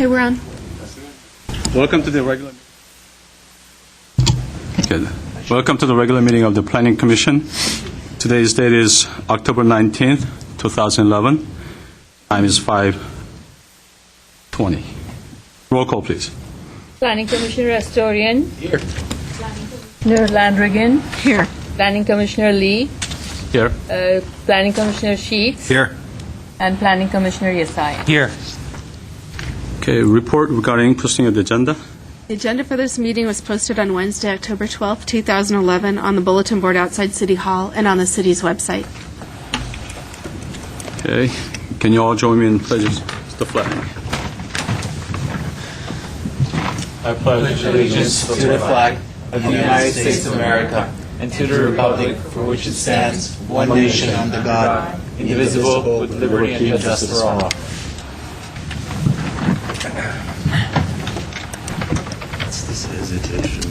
Okay, we're on. Welcome to the regular. Good. Welcome to the regular meeting of the Planning Commission. Today's date is October 19th, 2011. Time is 5:20. Roll call, please. Planning Commissioner Astorian. Here. Commissioner Landrigan. Here. Planning Commissioner Lee. Here. Planning Commissioner Sheets. Here. And Planning Commissioner Yesai. Here. Okay, report regarding posting of the agenda. The agenda for this meeting was posted on Wednesday, October 12th, 2011, on the bulletin board outside City Hall and on the city's website. Okay, can you all join me in pledging the flag? I pledge allegiance to the flag of the United States of America and to the republic for which it stands, one nation under God, indivisible, with liberty and justice for all. This hesitation to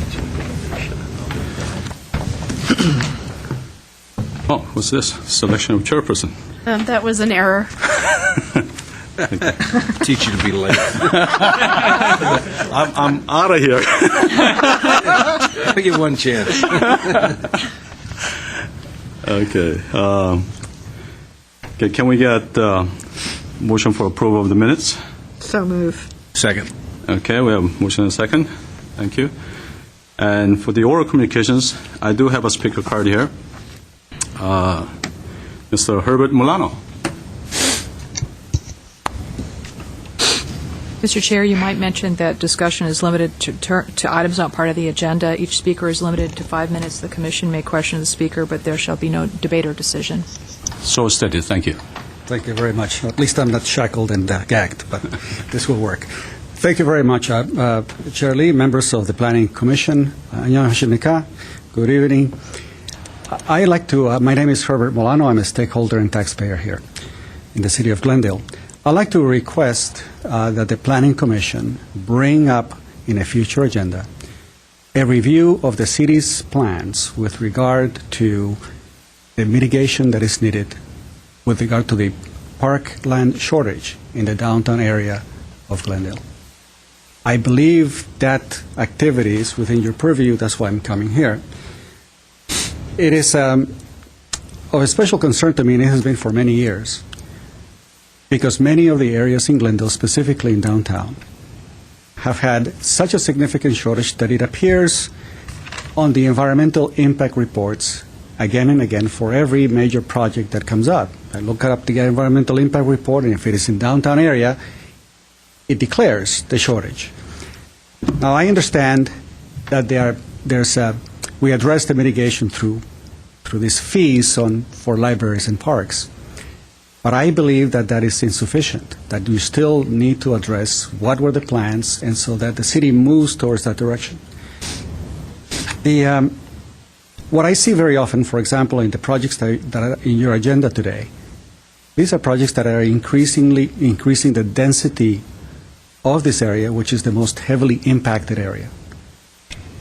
Oh, what's this? Selection of chairperson. That was an error. teach you to be late. I'm out of here. I'll give one chance. Okay. Okay, can we get motion for approval of the minutes? So move. Second. Okay, we have motion and a second. Thank you. And for the oral communications, I do have a speaker card here. Mr. Herbert Milano. Mr. Chair, you might mention that discussion is limited to items not part of the agenda. Each speaker is limited to 5 minutes. The commission may question the speaker, but there shall be no debate or decision. So stated. Thank you. Thank you very much. At least I'm not shackled and gagged, but this will work. Thank you very much, Chair Lee, members of the Planning Commission. 안녕하십니까? Good evening. My name is Herbert Milano. I'm a stakeholder and taxpayer here in the city of Glendale. I'd like to request that the Planning Commission bring up in a future agenda a review of the city's plans with regard to the mitigation that is needed with regard to the parkland shortage in the downtown area of Glendale. I believe that activity is within your purview. That's why I'm coming here. It is of a special concern to me, and it has been for many years, because many of the areas in Glendale, specifically in downtown, have had such a significant shortage that it appears on the environmental impact reports again and again for every major project that comes up. I look up the environmental impact report, and if it is in downtown area, it declares the shortage. Now, I understand that we address the mitigation through these fees for libraries and parks. But I believe that that is insufficient, that we still need to address what were the plans, and so that the city moves towards that direction. What I see very often, for example, in the projects that are in your agenda today, these are projects that are increasing the density of this area, which is the most heavily impacted area.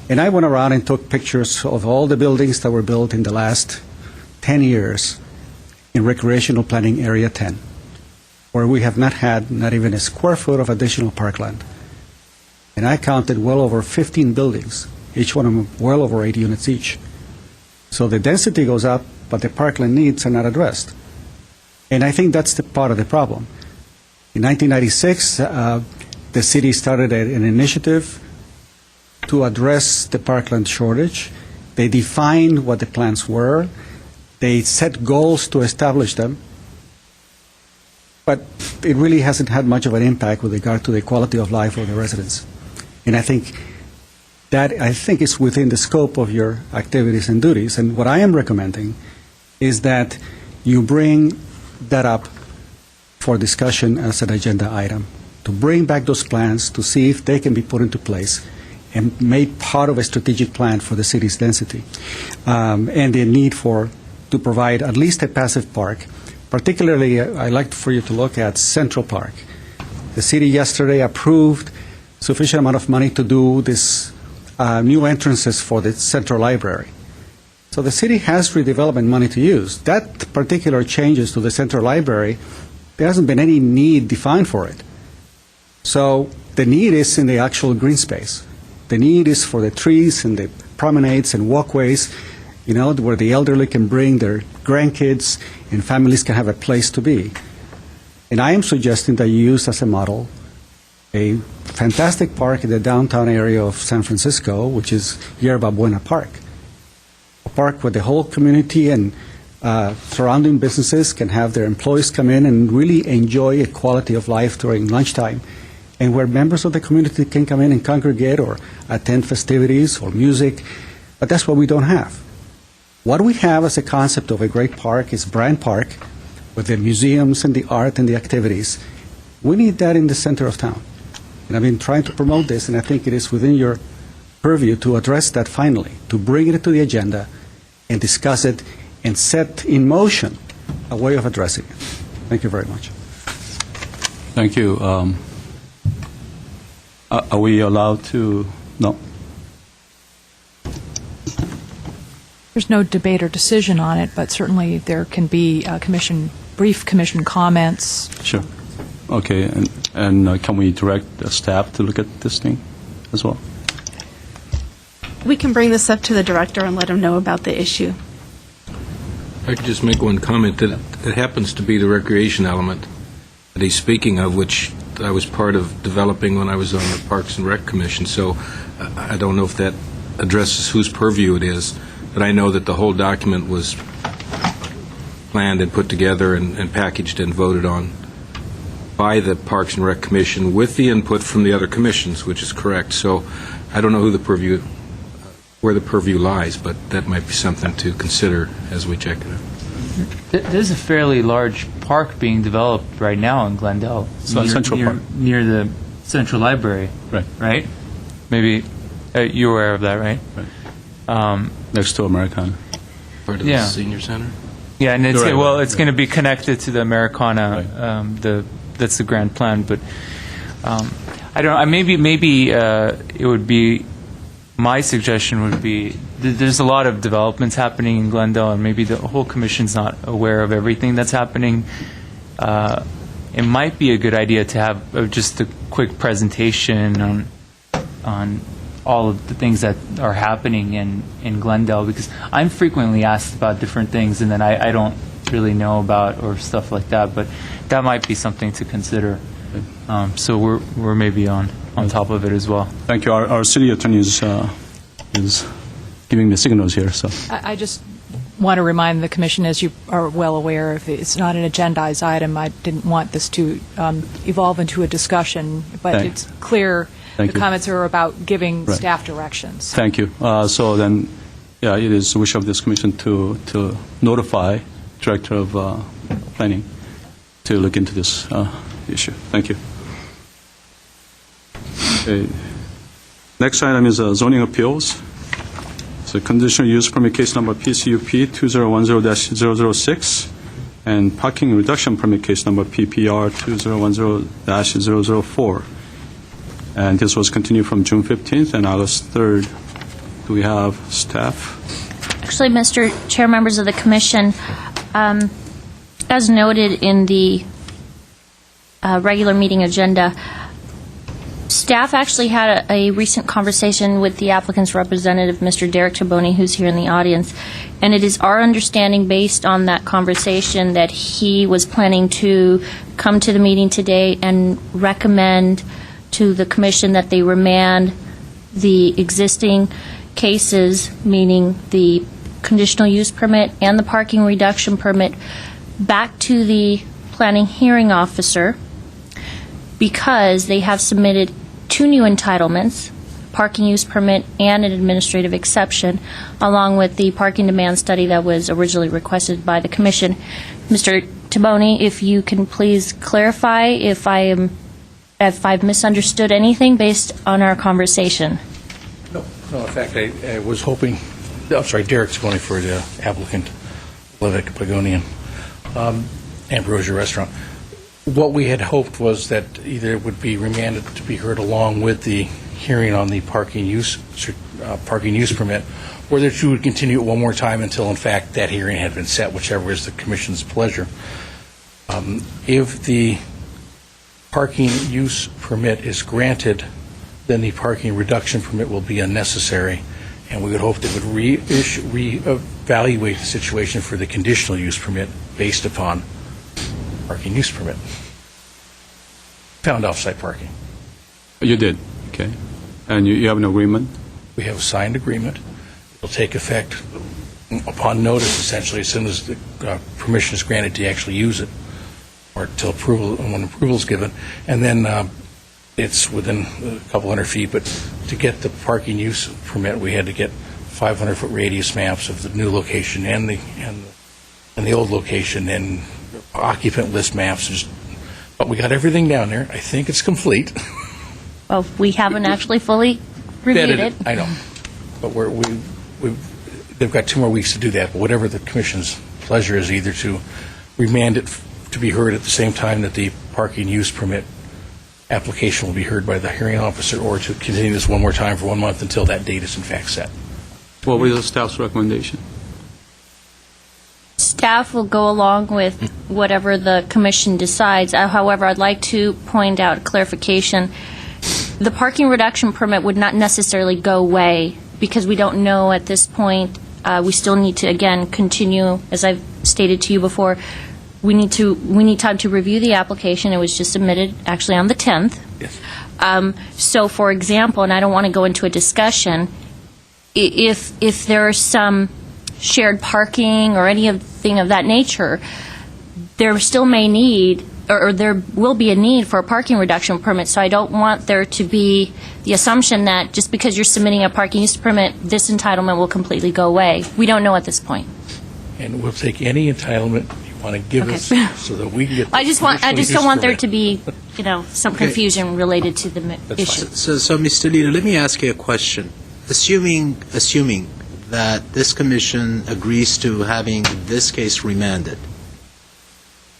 And I went around and took pictures of all the buildings that were built in the last 10 years in Recreational Planning Area 10, where we have not had not even a square foot of additional parkland. And I counted well over 15 buildings, each one of them well over 8 units each. So the density goes up, but the parkland needs are not addressed. And I think that's the part of the problem. In 1996, the city started an initiative to address the parkland shortage. They defined what the plans were. They set goals to establish them. But it really hasn't had much of an impact with regard to the quality of life of the residents. And I think is within the scope of your activities and duties. And what I am recommending is that you bring that up for discussion as an agenda item, to bring back those plans to see if they can be put into place and made part of a strategic plan for the city's density, and the need to provide at least a passive park. Particularly, I'd like for you to look at Central Park. The city yesterday approved sufficient amount of money to do this new entrances for the Central Library. So the city has redevelopment money to use. That particular changes to the Central Library, there hasn't been any need defined for it. So the need is in the actual green space. The need is for the trees and the promenades and walkways, where the elderly can bring their grandkids and families can have a place to be. And I am suggesting that you use as a model a fantastic park in the downtown area of San Francisco, which is Yerba Buena Park. A park where the whole community and surrounding businesses can have their employees come in and really enjoy a quality of life during lunchtime, and where members of the community can come in and congregate or attend festivities or music. But that's what we don't have. What we have as a concept of a great park is Bryant Park, with the museums and the art and the activities. We need that in the center of town. And I've been trying to promote this, and I think it is within your purview to address that finally, to bring it to the agenda and discuss it and set in motion a way of addressing it. Thank you very much. Thank you. Are we allowed to? No? There's no debate or decision on it, but certainly there can be brief commission comments. Sure. Okay, and can we direct the staff to look at this thing as well? We can bring this up to the director and let him know about the issue. I could just make one comment that it happens to be the recreation element that he's speaking of, which I was part of developing when I was on the Parks and Rec Commission. So I don't know if that addresses whose purview it is, but I know that the whole document was planned and put together and packaged and voted on by the Parks and Rec Commission with the input from the other commissions, which is correct. So I don't know where the purview lies, but that might be something to consider as we check it out. There's a fairly large park being developed right now in Glendale. Central Park. Near the Central Library. Right. Right? Maybe you're aware of that, right? Right. Next to Americana. Part of the senior center? Yeah, and it's Right. going to be connected to the Americana. Right. That's the grand plan, but I don't know. Maybe it would be. My suggestion would be there's a lot of developments happening in Glendale, and maybe the whole commission's not aware of everything that's happening. It might be a good idea to have just a quick presentation on all of the things that are happening in Glendale, because I'm frequently asked about different things, and then I don't really know about or stuff like that. But that might be something to consider. So we're maybe on top of it as well. Thank you. Our city attorney is giving the signals here. So I just want to remind the commission, as you are well aware, if it's not an agendized item, I didn't want this to evolve into a discussion, but it's clear the comments are about giving staff directions. Thank you. So then, it is the wish of this commission to notify Director of Planning to look into this issue. Thank you. Okay. Next item is zoning appeals. So conditional use permit case number PCUP 2010-006 and parking reduction permit case number PPR 2010-004. And this was continued from June 15th and August 3rd. Do we have staff? Actually, Mr. Chair, members of the commission, as noted in the regular meeting agenda, staff actually had a recent conversation with the applicant's representative, Mr. Derek Taboni, who's here in the audience, and it is our understanding, based on that conversation, that he was planning to come to the meeting today and recommend to the commission that they remand the existing cases, meaning the conditional use permit and the parking reduction permit, back to the planning hearing officer, because they have submitted 2 new entitlements, parking use permit and an administrative exception, along with the parking demand study that was originally requested by the commission. Mr. Taboni, if you can please clarify if I've misunderstood anything based on our conversation. No, in fact, I was hoping, Derek Taboni for the applicant, Levick Pagonian, Ambrosia Restaurant. What we had hoped was that either it would be remanded to be heard along with the hearing on the parking use permit, or that you would continue it one more time until, in fact, that hearing had been set, whichever is the commission's pleasure. If the parking use permit is granted, then the parking reduction permit will be unnecessary, and we would hope they would reevaluate the situation for the conditional use permit based upon parking use permit. Found off-site parking. You did, okay. And you have an agreement? We have a signed agreement. It'll take effect upon notice, essentially, as soon as the permission is granted to actually use it, or till approval, when approval is given. And then it's within a couple hundred feet, but to get the parking use permit, we had to get 500-foot radius maps of the new location and the old location, and occupant list maps. But we got everything down there. I think it's complete. Well, we haven't actually fully reviewed it. I know, but they've got 2 more weeks to do that. But whatever the commission's pleasure is, either to remand it to be heard at the same time that the parking use permit application will be heard by the hearing officer, or to continue this one more time for 1 month until that date is in fact set. What was the staff's recommendation? Staff will go along with whatever the commission decides. However, I'd like to point out clarification. The parking reduction permit would not necessarily go away, because we don't know at this point. We still need to, again, continue, as I've stated to you before, we need time to review the application. It was just submitted actually on the 10th. Yes. So, for example, and I don't want to go into a discussion, if there's some shared parking or anything of that nature, there still may need, or there will be a need for a parking reduction permit. So I don't want there to be the assumption that just because you're submitting a parking use permit, this entitlement will completely go away. We don't know at this point. And we'll take any entitlement you want to give us, so that we can get. I just don't want there to be, some confusion related to the issue. So, Mr. Leader, let me ask you a question. Assuming that this commission agrees to having this case remanded,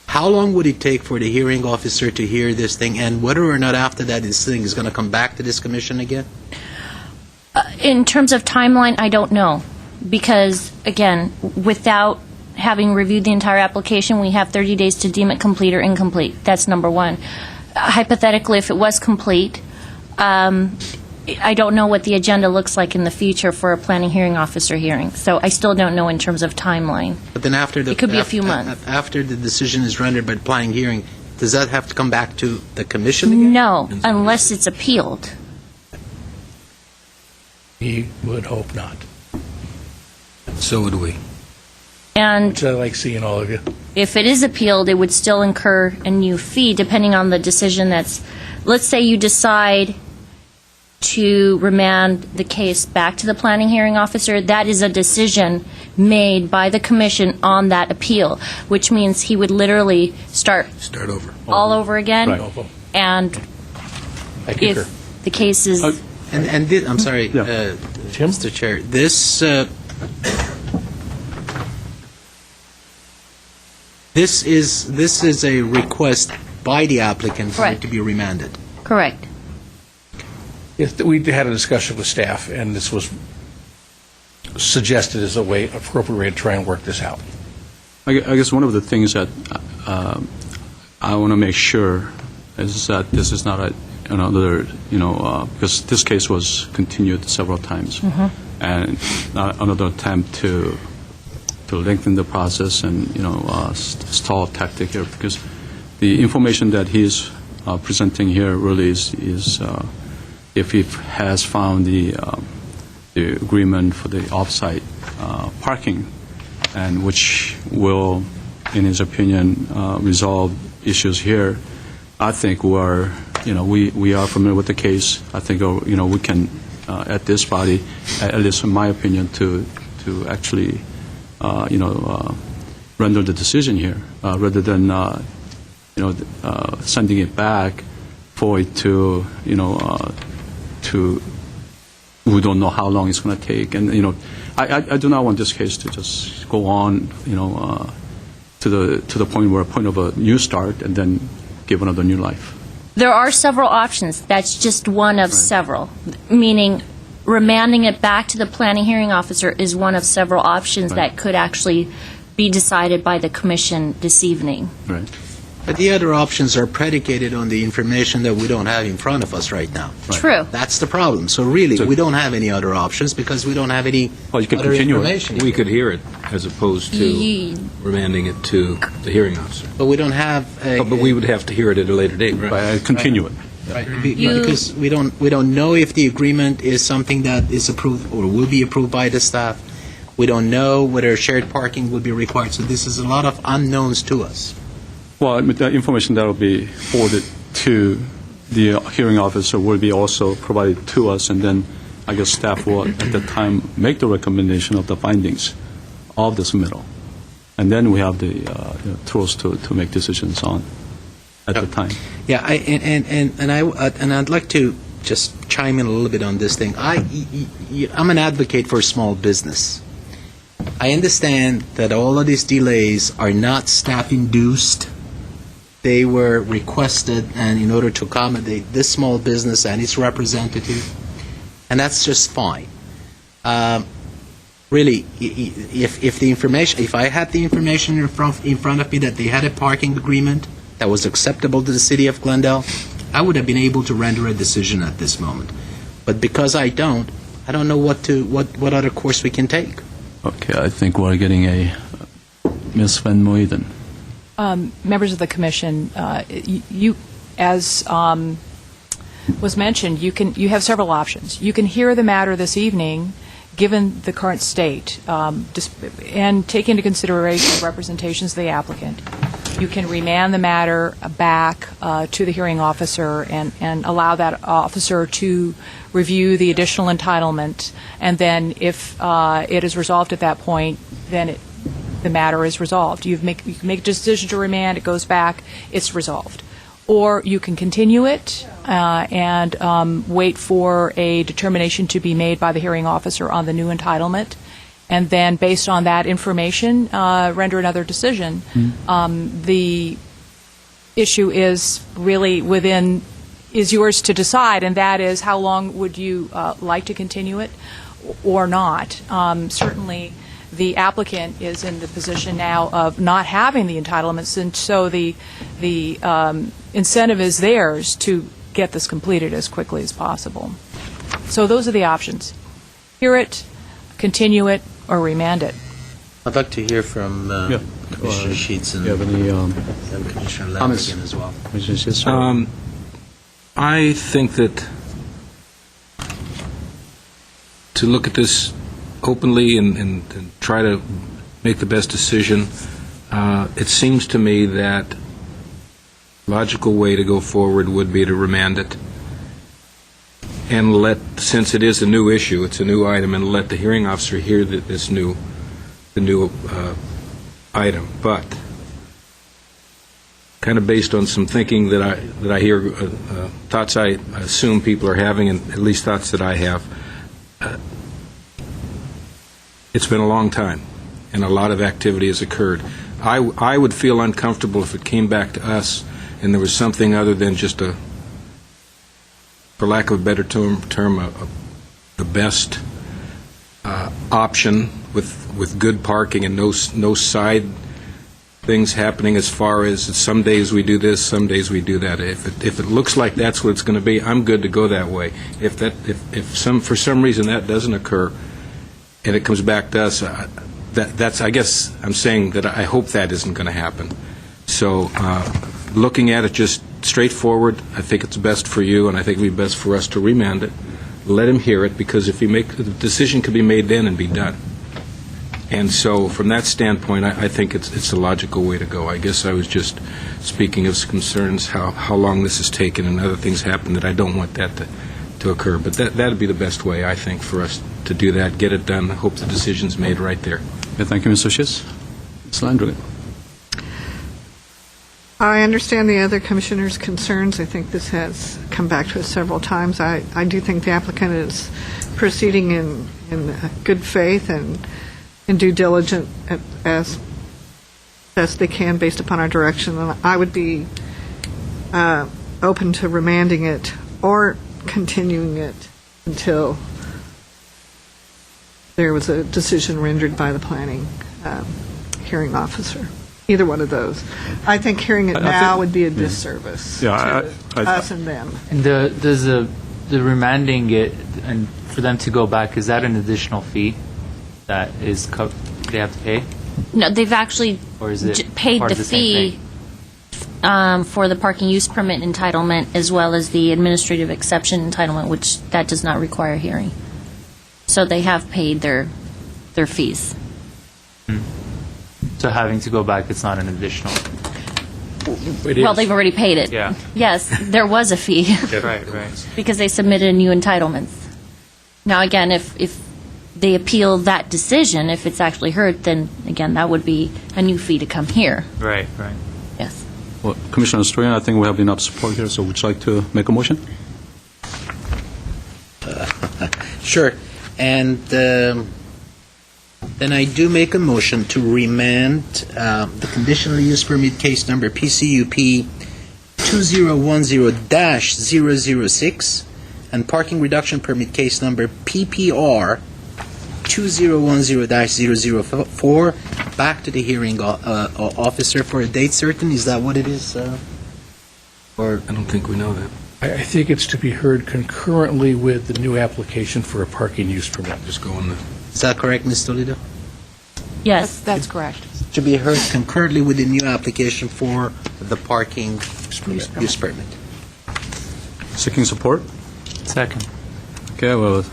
how long would it take for the hearing officer to hear this thing, and whether or not after that this thing is going to come back to this commission again? In terms of timeline, I don't know, because, again, without having reviewed the entire application, we have 30 days to deem it complete or incomplete. That's number one. Hypothetically, if it was complete, I don't know what the agenda looks like in the future for a planning hearing officer hearing. So I still don't know in terms of timeline. But then after it could be a few months. After the decision is rendered by the planning hearing, does that have to come back to the commission again? No, unless it's appealed. We would hope not. So would we. And Which I like seeing all of you. if it is appealed, it would still incur a new fee, depending on the decision that's, let's say you decide to remand the case back to the planning hearing officer. That is a decision made by the commission on that appeal, which means he would literally start over. all over again. Right. And I concur. if the case is... I'm sorry, Tim? Mr. Chair, this is a request by the applicant for it Correct. to be remanded. Correct. Yes, we had a discussion with staff, and this was suggested as a appropriate way to try and work this out. I guess one of the things that I want to make sure is that this is not another, because this case was continued several times, and not another attempt to lengthen the process and, stall tactic here, because the information that he's presenting here really is if he has found the agreement for the off-site parking, and which will, in his opinion, resolve issues here. I think we are familiar with the case. I think we can at this body, at least in my opinion, to actually render the decision here rather than sending it back for it to we don't know how long it's going to take, and I do not want this case to just go on to the point of a new start and then give another new life. There are several options. That's just one of several, meaning remanding it back to the planning hearing officer is one of several options that could actually be decided by the commission this evening. Right. But the other options are predicated on the information that we don't have in front of us right now. True. That's the problem. So really, we don't have any other options because we don't have any Well, you can other continue it. information. We could hear it as opposed to remanding it to the hearing officer. But we don't have a... But we would have to hear it at a later date, right? Continue it. Right, because we don't know if the agreement is something that is approved or will be approved by the staff. We don't know whether shared parking will be required. So this is a lot of unknowns to us. Well, the information that will be forwarded to the hearing officer will be also provided to us, and then I guess staff will, at the time, make the recommendation of the findings of the submittal. And then we have the tools to make decisions on at the time. Yeah, and I'd like to just chime in a little bit on this thing. I'm an advocate for small business. I understand that all of these delays are not staff-induced. They were requested, and in order to accommodate this small business and its representative, and that's just fine. Really, if the information, if I had the information in front of me that they had a parking agreement that was acceptable to the city of Glendale, I would have been able to render a decision at this moment. But because I don't know what other course we can take. Okay, I think we're getting a Ms. Van Moyden. Members of the commission, you, as was mentioned, you have several options. You can hear the matter this evening, given the current state, and take into consideration the representations of the applicant. You can remand the matter back to the hearing officer and allow that officer to review the additional entitlement, and then if it is resolved at that point, then the matter is resolved. You can make a decision to remand, it goes back, it's resolved. Or you can continue it and wait for a determination to be made by the hearing officer on the new entitlement, and then based on that information, render another decision. The issue is really is yours to decide, and that is how long would you like to continue it or not. Certainly, the applicant is in the position now of not having the entitlements, and so the incentive is theirs to get this completed as quickly as possible. So those are the options. Hear it, continue it, or remand it. I'd like to hear from Commissioner Sheets and, Do you have any and Commissioner comments? Lanigan as well. Commissioner Sheets? I think that to look at this openly and try to make the best decision, it seems to me that logical way to go forward would be to remand it and since it is a new issue, it's a new item, and let the hearing officer hear the new item. But kind of based on some thinking that I hear, thoughts I assume people are having, and at least thoughts that I have, it's been a long time, and a lot of activity has occurred. I would feel uncomfortable if it came back to us and there was something other than just for lack of a better term, the best option with good parking and no side things happening as far as some days we do this, some days we do that. If it looks like that's what it's going to be, I'm good to go that way. If for some reason that doesn't occur and it comes back to us, that's I guess I'm saying that I hope that isn't going to happen. So looking at it just straightforward, I think it's best for you, and I think it would be best for us to remand it, let him hear it, because if the decision could be made then and be done. And so from that standpoint, I think it's a logical way to go. I guess I was just speaking of concerns, how long this has taken and other things happen that I don't want that to occur. But that would be the best way, I think, for us to do that, get it done, hope the decision's made right there. Yeah, thank you, Mr. Schiss. Ms. Landrigan. I understand the other commissioners' concerns. I think this has come back to us several times. I do think the applicant is proceeding in good faith and due diligence as best they can based upon our direction. And I would be open to remanding it or continuing it until there was a decision rendered by the planning hearing officer. either one of those. I think hearing it I now think- would be a disservice Yeah, to us and them. And does the remanding it and for them to go back, is that an additional fee that is they have to pay? No, they've actually Or is it paid part the of the same fee thing? for the parking use permit entitlement as well as the administrative exception entitlement, which that does not require hearing. So they have paid their fees. So having to go back, it's not an additional. Well, they've already paid it. Yeah. Yes, there was a fee Right. because they submitted new entitlements. Now, again, if they appeal that decision, if it's actually heard, then again, that would be a new fee to come here. Right. Yes. Well, Commissioner Stroyan, I think we have enough support here, so would you like to make a motion? Sure. And then I do make a motion to remand the conditional use permit case number PCUP 2010-006 and parking reduction permit case number PPR 2010-004 back to the hearing officer for a date certain. Is that what it is? Or I don't think we know that. I think it's to be heard concurrently with the new application for a parking use permit. Just go on the... is that correct, Ms. Toledo? Yes. That's correct. To be heard concurrently with the new application for the parking use permit. Seeking support? Second. Okay, well,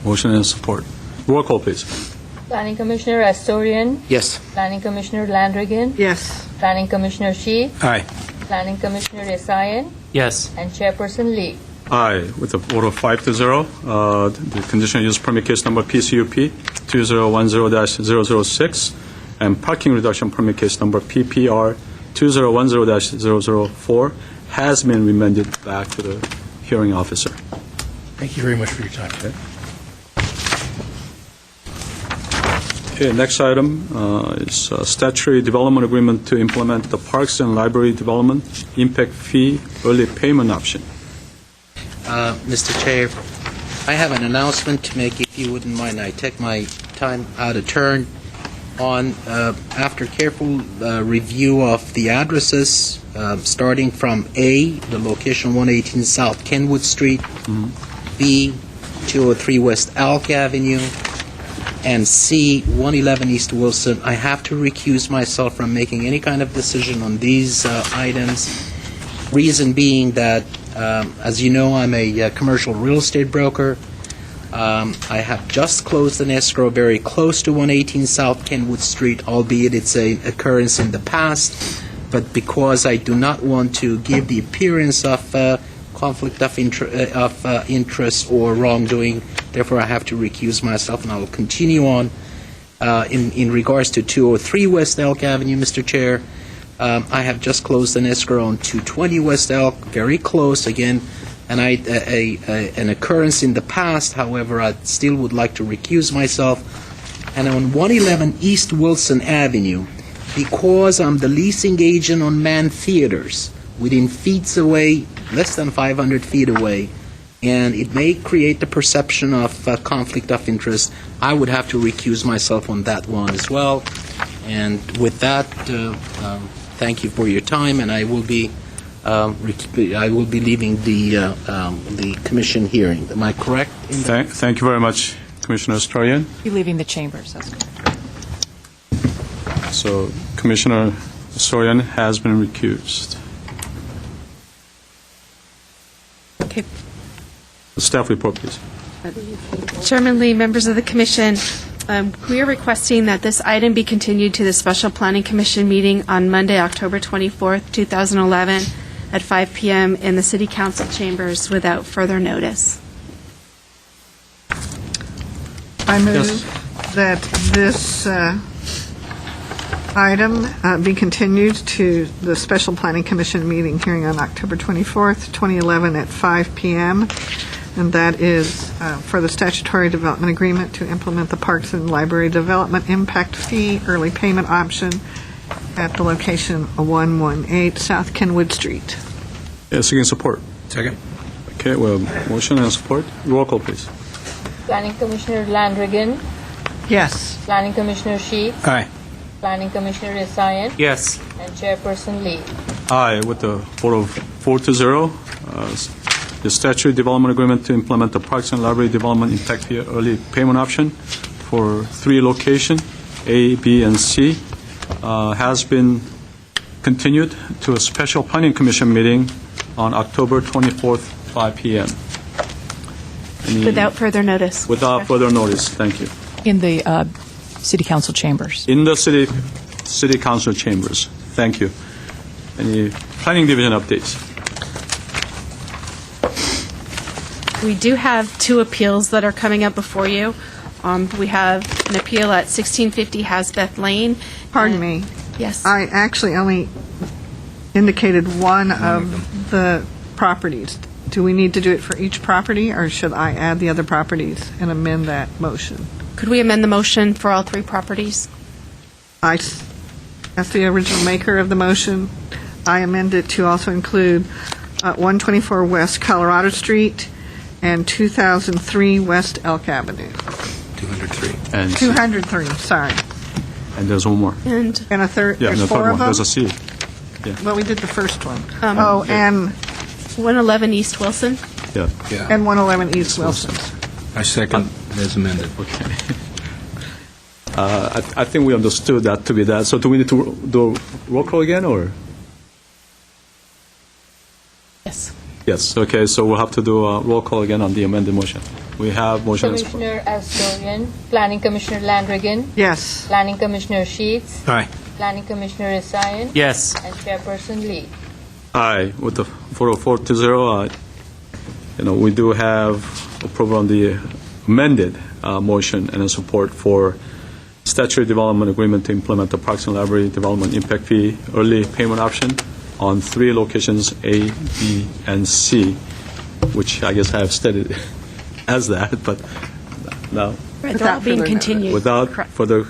motion and support. Roll call, please. Planning Commissioner Astorian, Yes. Planning Commissioner Landrigan, Yes. Planning Commissioner Sheets, Aye. Planning Commissioner Yesayan, Yes. and Chairperson Lee. Aye, with a vote of 5-0. The conditional use permit case number PCUP 2010-006 and parking reduction permit case number PPR 2010-004 has been remanded back to the hearing officer. Thank you very much for your time. Okay, next item is statutory development agreement to implement the Parks and Library Development Impact Fee Early Payment Option. Mr. Chair, I have an announcement to make, if you wouldn't mind. I take my time out of turn on, after careful review of the addresses, starting from A, the location 118 South Kenwood Street, B, 203 West Elk Avenue, and C, 111 East Wilson, I have to recuse myself from making any kind of decision on these items. Reason being that, as you know, I'm a commercial real estate broker. I have just closed an escrow very close to 118 South Kenwood Street, albeit it's an occurrence in the past. But because I do not want to give the appearance of conflict of interest or wrongdoing, therefore I have to recuse myself, and I will continue on. In regards to 203 West Elk Avenue, Mr. Chair, I have just closed an escrow on 220 West Elk, very close, again, and an occurrence in the past. However, I still would like to recuse myself. And on 111 East Wilson Avenue, because I'm the leasing agent on Man Theaters, within feet away, less than 500 feet away, and it may create the perception of conflict of interest, I would have to recuse myself on that one as well. And with that, thank you for your time, and I will be leaving the commission hearing. Am I correct? Thank you very much, Commissioner Stroyan. You're leaving the chambers, that's correct. So Commissioner Stroyan has been recused. Okay. The staff report, please. Chairman Lee, members of the commission, we are requesting that this item be continued to the Special Planning Commission meeting on Monday, October 24th, 2011, at 5 p.m. in the City Council chambers without further notice. I move that this item be continued to the Special Planning Commission meeting hearing on October 24th, 2011 at 5 p.m., and that is for the statutory development agreement to implement the Parks and Library Development Impact Fee Early Payment Option at the location of 118 South Kenwood Street. Seeking support. Second. Okay, well, motion and support. Roll call, please. Planning Commissioner Landrigan, Yes. Planning Commissioner Sheets, Aye. Planning Commissioner Resian, Yes. and Chairperson Lee. Aye, with a vote of 4-0. The statutory development agreement to implement the Parks and Library Development Impact Fee Early Payment Option for 3 locations, A, B, and C, has been continued to a special Planning Commission meeting on October 24th, 5 p.m. Without further notice. Without further notice, thank you. In the City Council chambers. In the City Council chambers. Thank you. Any Planning Division updates? We do have 2 appeals that are coming up before you. We have an appeal at 1650 Hasbeth Lane. Pardon me. Yes. I actually only indicated one of the properties. Do we need to do it for each property, or should I add the other properties and amend that motion? Could we amend the motion for all 3 properties? As the original maker of the motion, I amend it to also include 124 West Colorado Street and 2003 West Elk Avenue. 203. And 203, sorry. And there's one more. And And a third, Yeah, there's the 4 third of one. them? There's a C. Well, we did the first one. Um, And 111 East Wilson. Yeah. Yeah. 111 East Wilson. I second as amended. Okay. I think we understood that to be that. So do we need to do roll call again, or? Yes. Yes, okay, so we'll have to do a roll call again on the amended motion. We have motion. Commissioner Astorian, Planning Commissioner Landrigan, Yes. Planning Commissioner Sheets, Aye. Planning Commissioner Resian, Yes. and Chairperson Lee. Aye, with the 4-0, we do have approval on the amended motion and a support for statutory development agreement to implement the Parks and Library Development Impact Fee Early Payment Option on 3 locations, A, B, and C, which I guess I have stated as that, but now Right, they're all being further continued. without Correct. further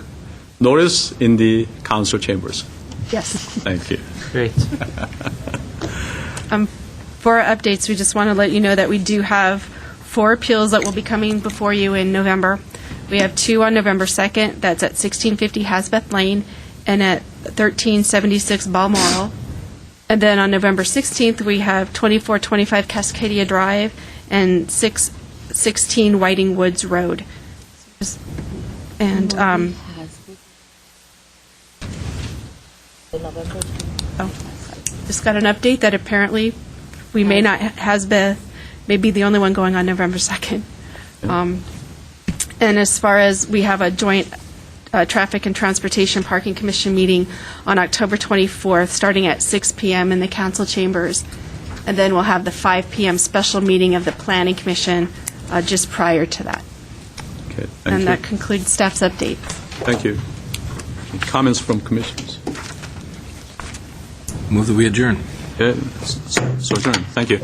notice in the council chambers. Yes. Thank you. Great. For our updates, we just want to let you know that we do have 4 appeals that will be coming before you in November. We have 2 on November 2nd, that's at 1650 Hasbeth Lane and at 1376 Balmoral. And then on November 16th, we have 2425 Cascadia Drive and 616 Whiting Woods Road. And, just got an update that apparently we may not, Hasbeth may be the only one going on November 2nd. And as far as, we have a joint Traffic and Transportation Parking Commission meeting on October 24th, starting at 6 p.m. in the council chambers. And then we'll have the 5 p.m. special meeting of the Planning Commission just prior to that. Okay, thank And you. that concludes staff's update. Thank you. Comments from commissioners? Move that we adjourn. Okay, so adjourned. Thank you.